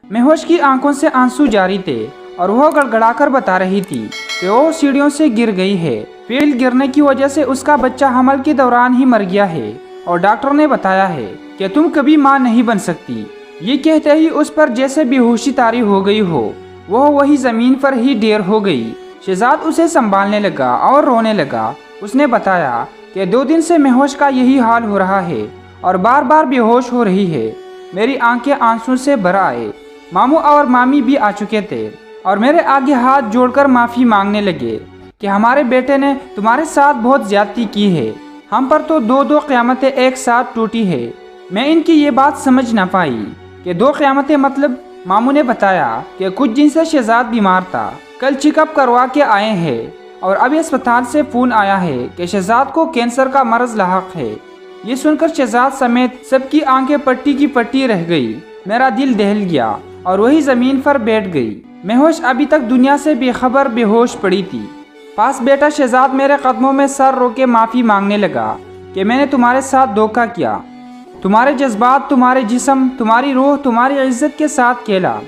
महोश की आंखों से आंसू जारी थे और वह गड़गड़ाकर बता रही थी कि वो सीढ़ियों से गिर गई है। फील्ड गिरने की वजह से उसका बच्चा हमल के दौरान ही मर गया है और डॉक्टर ने बताया है कि तुम कभी माँ नहीं बन सकती। ये कहते ही उस पर जैसे बेहोशी तारी हो गई हो, वह वही जमीन पर ही ढेर हो गई। शहजाद उसे संभालने लगा और रोने लगा। उसने बताया कि 2 दिन से महोश का यही हाल हो रहा है और बार बार बेहोश हो रही है। मेरी आंखें आंसू से भर आए। मामू और मामी भी आ चुके थे और मेरे आगे हाथ जोड़कर माफ़ी मांगने लगे कि हमारे बेटे ने तुम्हारे साथ बहुत ज्यादती की है। हम पर तो 2 क़यामतें एक साथ टूटी है। मैं इनकी ये बात समझ ना पाई कि 2 क़यामतें मतलब। मामू ने बताया कि कुछ दिन से शहजाद बीमार था, कल चेकअप करवा के आए हैं और अभी अस्पताल से फ़ोन आया है कि शहजाद को कैंसर का मर्ज लाहक है। ये सुनकर शहजाद समेत सबकी आंखें पट्टी की पट्टी रह गई। मेरा दिल दहल गया और वही ज़मीन पर बैठ गई। महोश अभी तक दुनिया से बेखबर बेहोश पड़ी थी। पास बेटा शहजाद मेरे कदमों में सर रोके माफ़ी मांगने लगा कि मैंने तुम्हारे साथ धोखा किया। तुम्हारे जज्बात, तुम्हारे जिस्म, तुम्हारी रूह, तुम्हारी इज्जत के साथ खेला।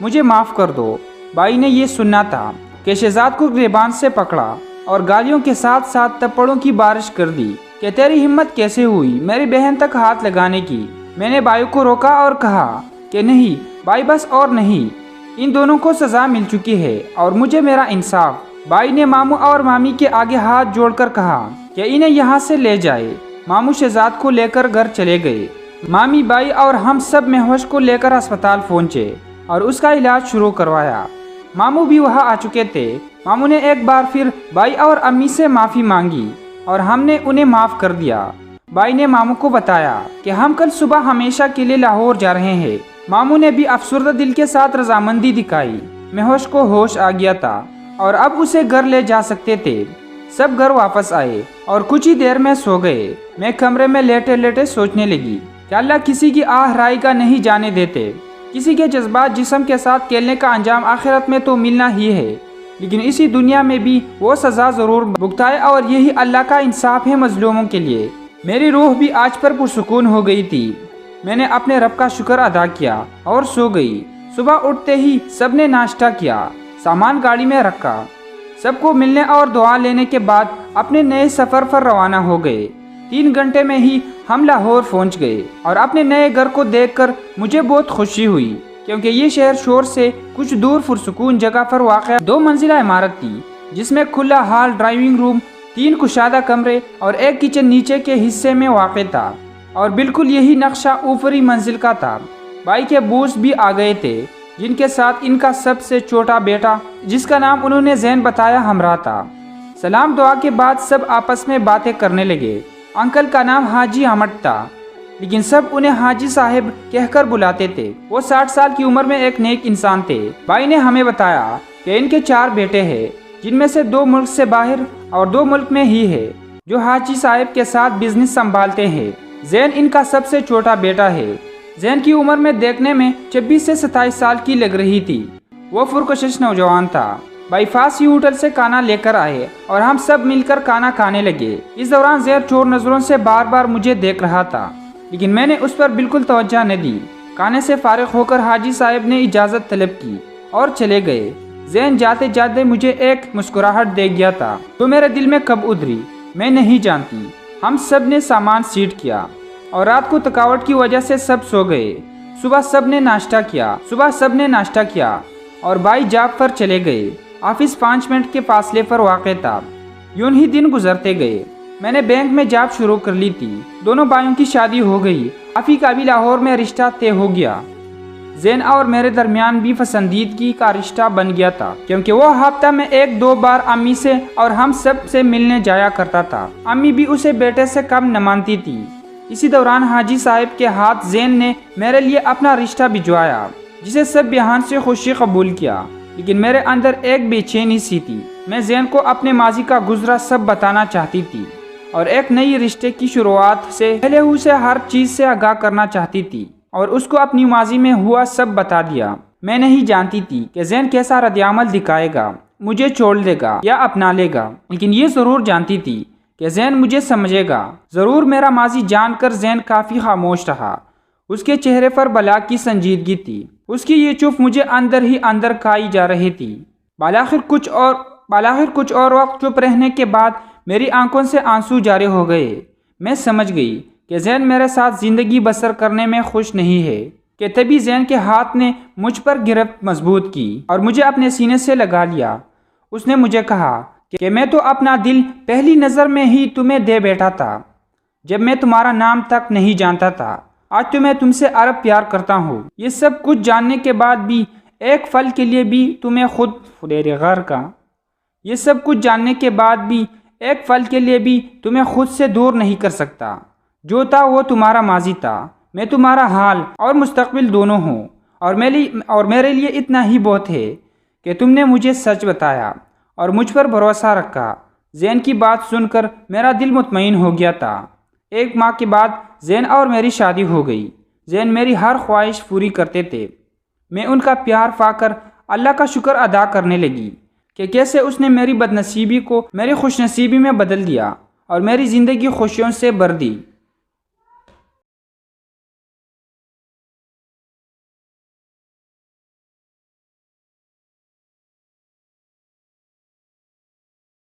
मुझे माफ़ कर दो। भाई ने ये सुनना था कि शहजाद को गिरबान से पकड़ा और गालियों के साथ साथ थप्पड़ों की बारिश कर दी कि तेरी हिम्मत कैसे हुई मेरी बहन तक हाथ लगाने की। मैंने भाई को रोका और कहा कि नहीं भाई, बस और नहीं, इन दोनों को सज़ा मिल चुकी है और मुझे मेरा इंसाफ। भाई ने मामू और मामी के आगे हाथ जोड़कर कहा कि इन्हें यहाँ से ले जाए। मामू शहजाद को लेकर घर चले गए। मामी, भाई और हम सब महोश को लेकर अस्पताल पहुँचे और उसका इलाज शुरू करवाया। मामू भी वहाँ आ चुके थे। मामू ने एक बार फिर भाई और अम्मी से माफ़ी मांगी और हमने उन्हें माफ़ कर दिया। भाई ने मामू को बताया कि हम कल सुबह हमेशा के लिए लाहौर जा रहे हैं। मामू ने भी अफसरदा दिल के साथ रजामंदी दिखाई। महोश को होश आ गया था और अब उसे घर ले जा सकते थे। सब घर वापस आए और कुछ ही देर में सो गए। मैं कमरे में लेटे लेटे सोचने लगी कि अल्लाह किसी की आह राई का नहीं जाने देते। किसी के जज्बात जिस्म के साथ खेलने का अंजाम आखिरत में तो मिलना ही है, लेकिन इसी दुनिया में भी वो सज़ा ज़रूर भुगताए और यही अल्लाह का इंसाफ है मजलूमों के लिए। मेरी रूह भी आज पर पुरसुकून हो गई थी। मैंने अपने रब का शुक्र अदा किया और सो गई। सुबह उठते ही सबने नाश्ता किया, सामान गाड़ी में रखा। सबको मिलने और दुआ लेने के बाद अपने नए सफ़र पर रवाना हो गए। 3 घंटे में ही हम लाहौर पहुंच गए और अपने नए घर को देखकर मुझे बहुत खुशी हुई, क्योंकि ये शहर शोर से कुछ दूर पुरसुकून जगह पर वाक़ 2 मंजिला इमारत थी, जिसमें खुला हॉल, ड्राइविंग रूम, 3 कुशादा कमरे और एक किचन नीचे के हिस्से में वाक़ था और बिल्कुल यही नक्शा ऊपरी मंजिल का था। भाई के बूस भी आ गए थे, जिनके साथ इनका सबसे छोटा बेटा, जिसका नाम उन्होंने ज़ैन बताया, हमरा था। सलाम दुआ के बाद सब आपस में बातें करने लगे। अंकल का नाम हाजी अहमद था, लेकिन सब उन्हें हाजी साहब कहकर बुलाते थे। वो 60 साल की उम्र में एक नेक इंसान थे। भाई ने हमें बताया कि इनके 4 बेटे हैं, जिनमें से 2 मुल्क से बाहर और 2 मुल्क में ही है, जो हाजी साहब के साथ बिजनेस संभालते हैं। ज़ैन इनका सबसे छोटा बेटा है। ज़ैन की उम्र में देखने में 26 से 27 साल की लग रही थी। वो पुरकशिश नौजवान था। भाई फासी होटल से खाना लेकर आए और हम सब मिलकर खाना खाने लगे। इस दौरान ज़ैन चोर नज़रों से बार बार मुझे देख रहा था, लेकिन मैंने उस पर बिल्कुल तवज्जो न दी। खाने से फारिग होकर हाजी साहब ने इजाज़त तलब की और चले गए। ज़ैन जाते जाते मुझे एक मुस्कुराहट दे गया था, तो मेरे दिल में कब उतरी मैं नहीं जानती। हम सब ने सामान सीट किया और रात को थकावट की वजह से सब सो गए। सुबह सब ने नाश्ता किया और भाई जॉब पर चले गए। ऑफिस 5 मिनट के फासले पर वाक़ था। यूं ही दिन गुजरते गए। मैंने बैंक में जॉब शुरू कर ली थी। दोनों भाइयों की शादी हो गई। आफी का भी लाहौर में रिश्ता तय हो गया। ज़ैन और मेरे दरमियान भी पसंदीदगी का रिश्ता बन गया था, क्योंकि वो हफ्ता में 1-2 बार अम्मी से और हम सब से मिलने जाया करता था। अम्मी भी उसे बेटे से कम न मानती थी। इसी दौरान हाजी साहब के हाथ ज़ैन ने मेरे लिए अपना रिश्ता भिजवाया, जिसे सब बेहान से खुशी कबूल किया, लेकिन मेरे अंदर एक बेचैनी सी थी। मैं ज़ैन को अपने माजी का गुजरा सब बताना चाहती थी और एक नई रिश्ते की शुरुआत से पहले उसे हर चीज़ से आगाह करना चाहती थी और उसको अपनी माजी में हुआ सब बता दिया। मैं नहीं जानती थी कि ज़ैन कैसा रद्द-ए-अमल दिखाएगा, मुझे छोड़ देगा या अपना लेगा, लेकिन ये ज़रूर जानती थी कि ज़ैन मुझे समझेगा ज़रूर। मेरा माजी जानकर ज़ैन काफ़ी खामोश रहा। उसके चेहरे पर बला की संजीदगी थी। اس کی یہ چپ مجھے اندر ہی اندر کھائی جا رہی تھی۔ بالاخر کچھ اور وقت چپ رہنے کے بعد میری آنکھوں سے آنسو جاری ہو گئے۔ میں سمجھ گئی کہ زین میرے ساتھ زندگی بسر کرنے میں خوش نہیں ہے کہ تبھی زین کے ہاتھ نے مجھ پر گرفت مضبوط کی اور مجھے اپنے سینے سے لگا لیا۔ اس نے مجھے کہا کہ میں تو اپنا دل پہلی نظر میں ہی تمہیں دے بیٹھا تھا، جب میں تمہارا نام تک نہیں جانتا تھا۔ آج تو میں تم سے ارب پیار کرتا ہوں۔ یہ سب کچھ جاننے کے بعد بھی ایک پل کے لیے بھی تمہیں خود سے دور نہیں کر سکتا۔ جو تھا وہ تمہارا ماضی تھا، میں تمہارا حال اور مستقبل دونوں ہوں، اور میرے لیے اتنا ہی بہت ہے کہ تم نے مجھے سچ بتایا اور مجھ پر بھروسہ رکھا۔ زین کی بات سن کر میرا دل مطمئن ہو گیا تھا۔ 1 ماہ کے بعد زین اور میری شادی ہو گئی۔ زین میری ہر خواہش پوری کرتے تھے۔ میں ان کا پیار پا کر اللہ کا شکر ادا کرنے لگی کہ کیسے اس نے میری بدنصیبی کو میری خوش نصیبی میں بدل دیا اور میری زندگی خوشیوں سے بھر دی۔